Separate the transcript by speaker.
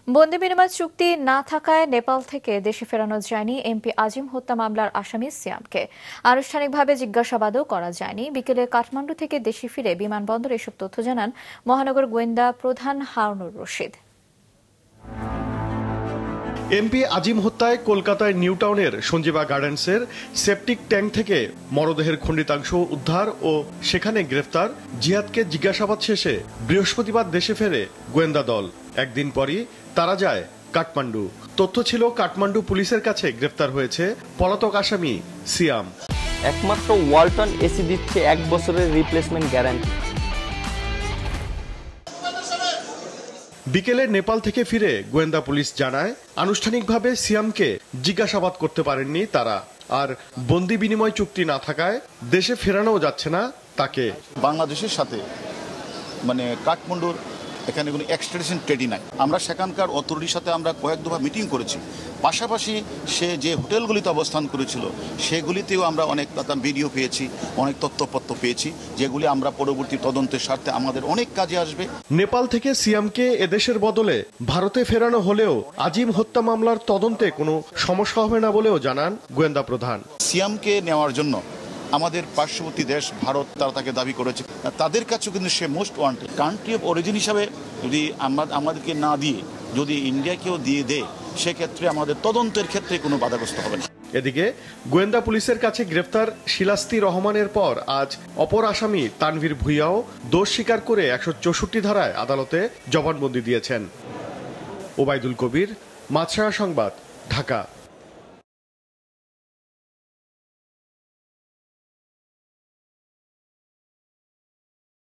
Speaker 1: বন্দি বিনিময় চুক্তি না থাকায় নেপাল থেকে দেশে ফেরানো যায়নি এমপি আজিম হত্যা মামলার আসামি সিয়ামকে। আনুষ্ঠানিকভাবে জিজ্ঞাসাবাদও করা যায়নি। বিকেলে কাঠমান্ডু থেকে দেশে ফিরে বিমানবন্দরে এসব তথ্য জানান মহানগর গোয়েন্দা প্রধান হারুনুর রশিদ।
Speaker 2: এমপি আজিম হত্যায় কলকাতায় নিউ টাউনের সঞ্জীবা গার্ডেন্সের সেপটিক ট্যাঙ্ক থেকে মরদেহের খণ্ডিতাংশ উদ্ধার ও সেখানে গ্রেফতার জিহাদকে জিজ্ঞাসাবাদ শেষে বৃহস্পতিবার দেশে ফেরে গোয়েন্দা দল। একদিন পরই তারা যায় কাঠমান্ডু। তথ্য ছিল কাঠমান্ডু পুলিশের কাছে গ্রেফতার হয়েছে পলাতক আসামি সিয়াম।
Speaker 3: একমাত্র ওয়ালটন এসি দিচ্ছে 1 বছরের রিপ্লেসমেন্ট গ্যারান্টি।
Speaker 2: বিকেলে নেপাল থেকে ফিরে গোয়েন্দা পুলিশ জানায় আনুষ্ঠানিকভাবে সিয়ামকে জিজ্ঞাসাবাদ করতে পারেননি তারা। আর বন্দি বিনিময় চুক্তি না থাকায় দেশে ফেরানো যাচ্ছে না তাকে।
Speaker 4: বাংলাদেশের সাথে কাঠমান্ডুর এখানে কোনো এক্সট্রাডিশন ট্রেডি নাই। আমরা সেখানকার অথরিটির সাথে আমরা কয়েক দফা মিটিং করেছি। পাশাপাশি সে যে হোটেলগুলিতে অবস্থান করেছিল সেগুলিতেও আমরা অনেক ভিডিও পেয়েছি, অনেক তথ্যপত্র পেয়েছি, যেগুলি আমরা পরবর্তী তদন্তের স্বার্থে আমাদের অনেক কাজে আসবে।
Speaker 2: নেপাল থেকে সিয়ামকে এদেশের বদলে ভারতে ফেরানো হলেও আজিম হত্যা মামলার তদন্তে কোনো সমস্যা হবে না বলেও জানান গোয়েন্দা প্রধান।
Speaker 4: সিয়ামকে নেওয়ার জন্য আমাদের পার্শ্ববর্তী দেশ ভারত তারা তাকে দাবি করেছে। তাদের কাছেও কিন্তু সে most wanted. Country of origin হিসাবে যদি আমাদেরকে না দিয়ে যদি ইন্ডিয়াকেও দিয়ে দেয়, সেক্ষেত্রে আমাদের তদন্তের ক্ষেত্রে কোনো বাধাগ্রস্ত হবে না।
Speaker 2: এদিকে গোয়েন্দা পুলিশের কাছে গ্রেফতার শিলাস্তি রহমানের পর আজ অপর আসামি তানভীর ভুইয়াও দোষ স্বীকার করে 164 ধারায় আদালতে জবানবন্দি দিয়েছেন। ওবায়দুল কবির, মাছরাঙা সংবাদ, ঢাকা।